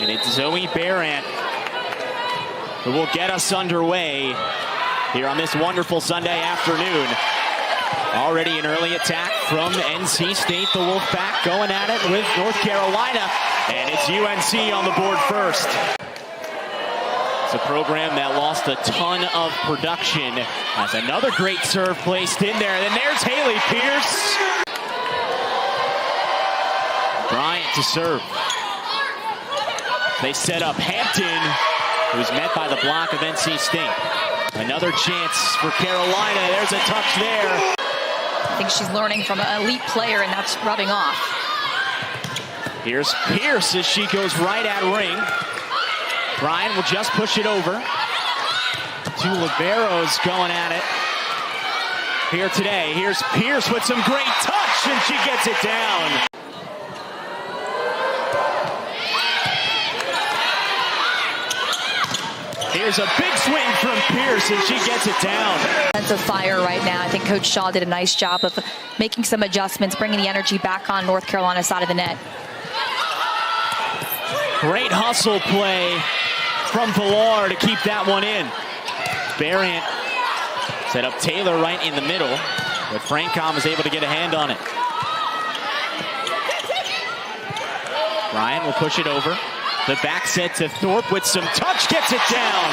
And it's Zoe Barant who will get us underway here on this wonderful Sunday afternoon. Already an early attack from NC State, the Wolfpack going at it with North Carolina. And it's UNC on the board first. It's a program that lost a ton of production. Has another great serve placed in there. And then there's Haley Pierce. Bryant to serve. They set up Hampton, who's met by the block of NC State. Another chance for Carolina. There's a touch there. I think she's learning from an elite player, and that's rubbing off. Here's Pierce as she goes right at ring. Bryant will just push it over. Two liberos going at it here today. Here's Pierce with some great touch, and she gets it down. Here's a big swing from Pierce, and she gets it down. Sense of fire right now. I think Coach Shaw did a nice job of making some adjustments, bringing the energy back on North Carolina's side of the net. Great hustle play from Villar to keep that one in. Barant set up Taylor right in the middle, but Francom is able to get a hand on it. Bryant will push it over. The back set to Thorpe with some touch, gets it down.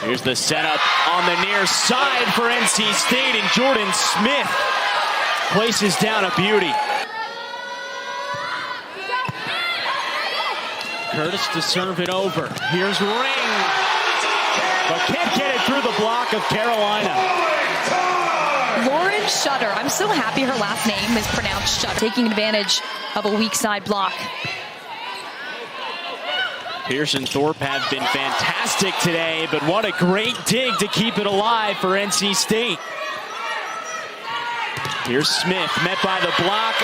Here's the setup on the near side for NC State, and Jordan Smith places down a beauty. Curtis to serve it over. Here's Ring, but can't get it through the block of Carolina. Lauren Shutter. I'm so happy her last name is pronounced Shutter. Taking advantage of a weak side block. Pierce and Thorpe have been fantastic today, but what a great dig to keep it alive for NC State. Here's Smith, met by the block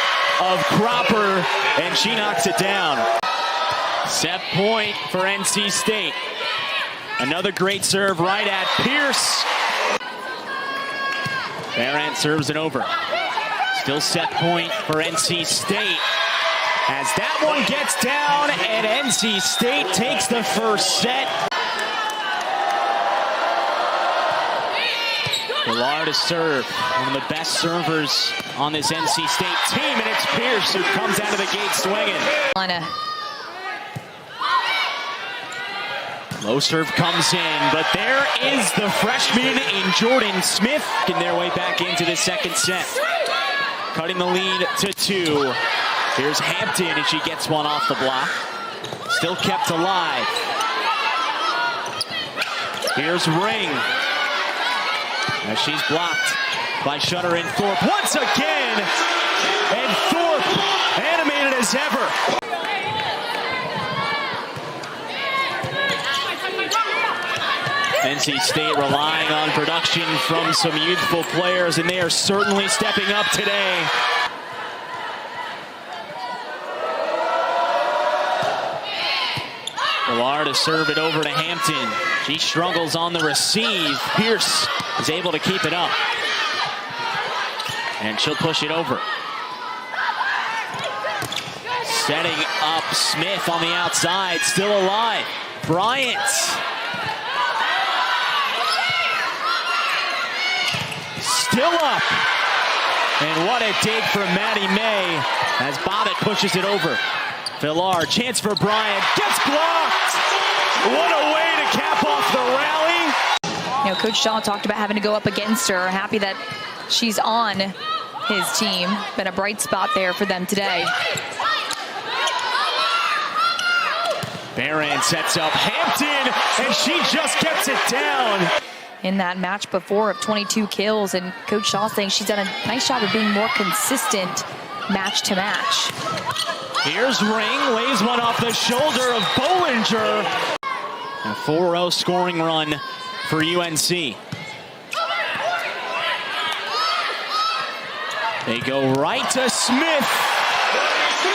of Cropper, and she knocks it down. Set point for NC State. Another great serve right at Pierce. Barant serves it over. Still set point for NC State. As that one gets down, and NC State takes the first set. Villar to serve. One of the best servers on this NC State team, and it's Pierce who comes out of the gate swinging. Low serve comes in, but there is the freshman in Jordan Smith in their way back into the second set. Cutting the lead to 2. Here's Hampton, and she gets one off the block. Still kept alive. Here's Ring. As she's blocked by Shutter and Thorpe once again. And Thorpe animated as ever. NC State relying on production from some youthful players, and they are certainly stepping up today. Villar to serve it over to Hampton. She struggles on the receive. Pierce is able to keep it up. And she'll push it over. Setting up Smith on the outside, still alive. Bryant. Still up. And what a dig from Maddie May as Bobbitt pushes it over. Villar, chance for Bryant, gets blocked. What a way to cap off the rally. You know, Coach Shaw talked about having to go up against her. Happy that she's on his team. Been a bright spot there for them today. Barant sets up Hampton, and she just gets it down. In that match before of 22 kills, and Coach Shaw saying she's done a nice job of being more consistent match to match. Here's Ring, lays one off the shoulder of Bollinger. A 4-0 scoring run for UNC. They go right to Smith,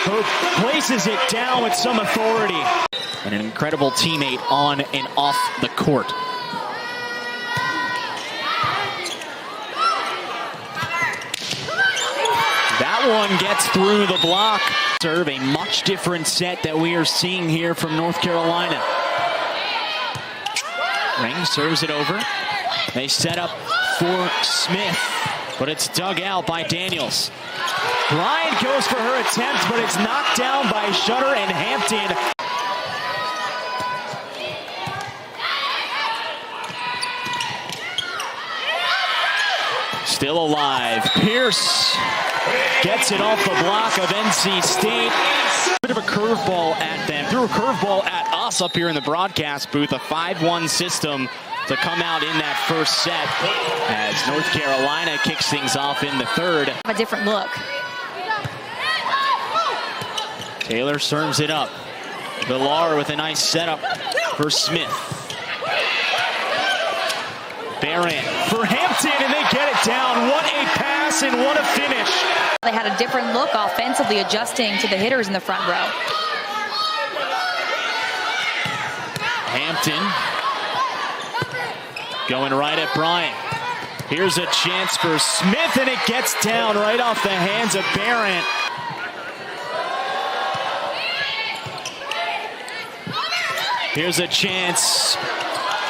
who places it down with some authority. And an incredible teammate on and off the court. That one gets through the block. Serve a much different set that we are seeing here from North Carolina. Ring serves it over. They set up for Smith, but it's dug out by Daniels. Bryant goes for her attempt, but it's knocked down by Shutter and Hampton. Still alive. Pierce gets it off the block of NC State. Bit of a curveball at them. Threw a curveball at us up here in the broadcast booth. A 5-1 system to come out in that first set as North Carolina kicks things off in the third. A different look. Taylor serves it up. Villar with a nice setup for Smith. Barrett for Hampton, and they get it down. What a pass and what a finish. They had a different look offensively, adjusting to the hitters in the front row. Hampton going right at Bryant. Here's a chance for Smith, and it gets down right off the hands of Barrett. Here's a chance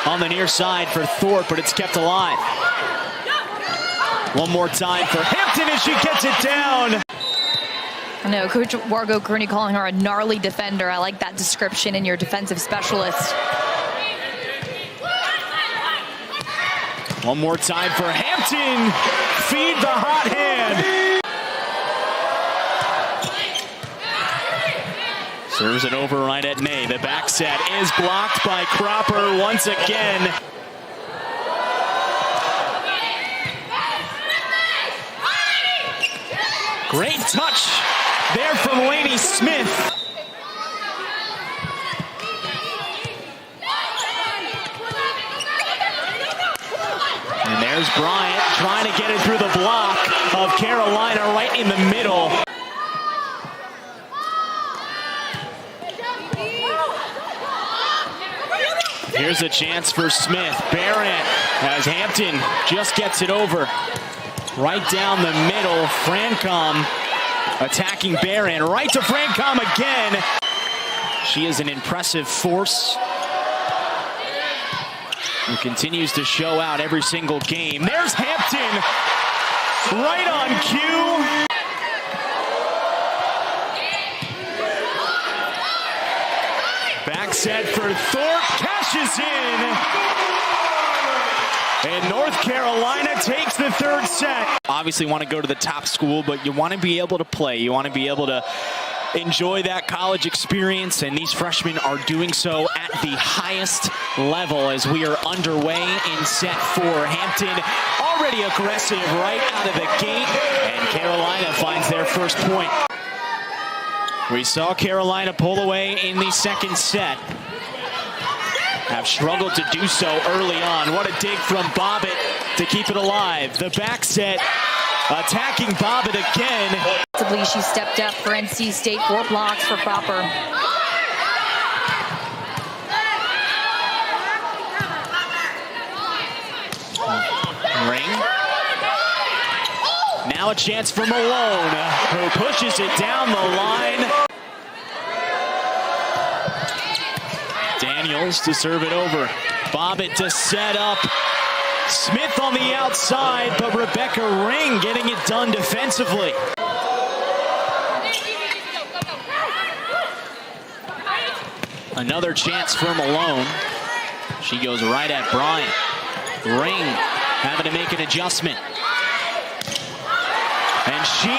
on the near side for Thorpe, but it's kept alive. One more time for Hampton as she gets it down. I know, Coach Wargo Kearney calling her a gnarly defender. I like that description in your defensive specialist. One more time for Hampton. Feed the hot hand. Serves it over right at May. The back set is blocked by Cropper once again. Great touch there from Lainey Smith. And there's Bryant trying to get it through the block of Carolina right in the middle. Here's a chance for Smith. Barrett as Hampton just gets it over. Right down the middle. Francom attacking Barrett. Right to Francom again. She is an impressive force who continues to show out every single game. There's Hampton right on cue. Back set for Thorpe, cashes in. And North Carolina takes the third set. Obviously want to go to the top school, but you want to be able to play. You want to be able to enjoy that college experience, and these freshmen are doing so at the highest level as we are underway in set 4. Hampton already aggressive right out of the gate, and Carolina finds their first point. We saw Carolina pull away in the second set. Have struggled to do so early on. What a dig from Bobbitt to keep it alive. The back set attacking Bobbitt again. She stepped up for NC State. 4 blocks for Cropper. Ring. Now a chance for Malone, who pushes it down the line. Daniels to serve it over. Bobbitt to set up. Smith on the outside, but Rebecca Ring getting it done defensively. Another chance for Malone. She goes right at Bryant. Ring having to make an adjustment. And she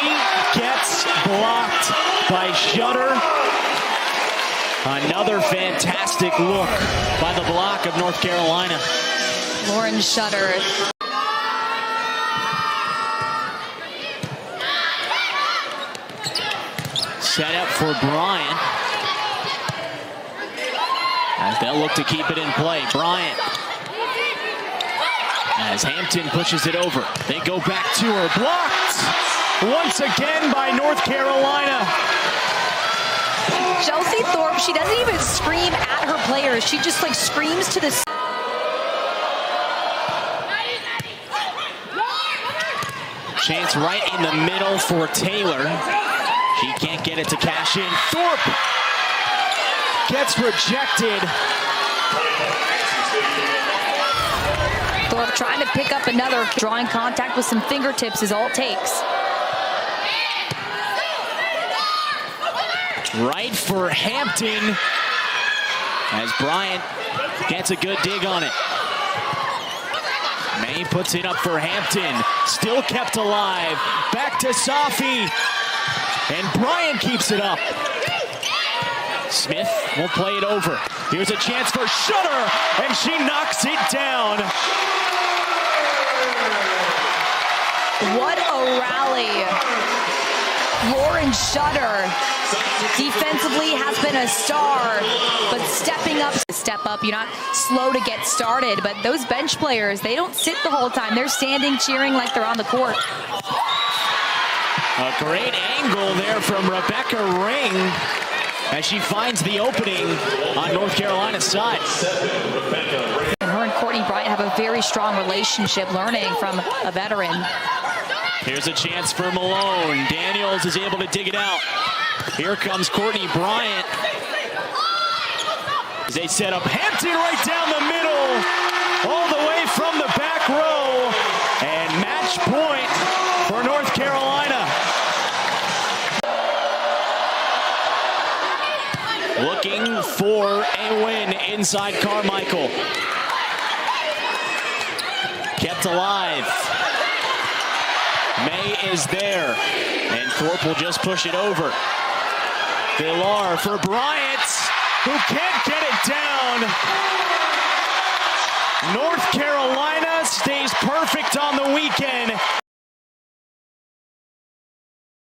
gets blocked by Shutter. Another fantastic look by the block of North Carolina. Lauren Shutter. Set up for Bryant. As they'll look to keep it in play. Bryant. As Hampton pushes it over. They go back to her. Blocked once again by North Carolina. Chelsea Thorpe, she doesn't even scream at her players. She just like screams to the... Chance right in the middle for Taylor. She can't get it to cash in. Thorpe gets rejected. Thorpe trying to pick up another. Drawing contact with some fingertips is all it takes. Right for Hampton as Bryant gets a good dig on it. May puts it up for Hampton. Still kept alive. Back to Safi. And Bryant keeps it up. Smith will play it over. Here's a chance for Shutter, and she knocks it down. What a rally. Lauren Shutter defensively has been a star, but stepping up. Step up, you're not slow to get started, but those bench players, they don't sit the whole time. They're standing, cheering like they're on the court. A great angle there from Rebecca Ring as she finds the opening on North Carolina's side. And her and Courtney Bryant have a very strong relationship, learning from a veteran. Here's a chance for Malone. Daniels is able to dig it out. Here comes Courtney Bryant. As they set up Hampton right down the middle, all the way from the back row. And match point for North Carolina. Looking for a win inside Carmichael. Kept alive. May is there, and Thorpe will just push it over. Villar for Bryant, who can't get it down. North Carolina stays perfect on the weekend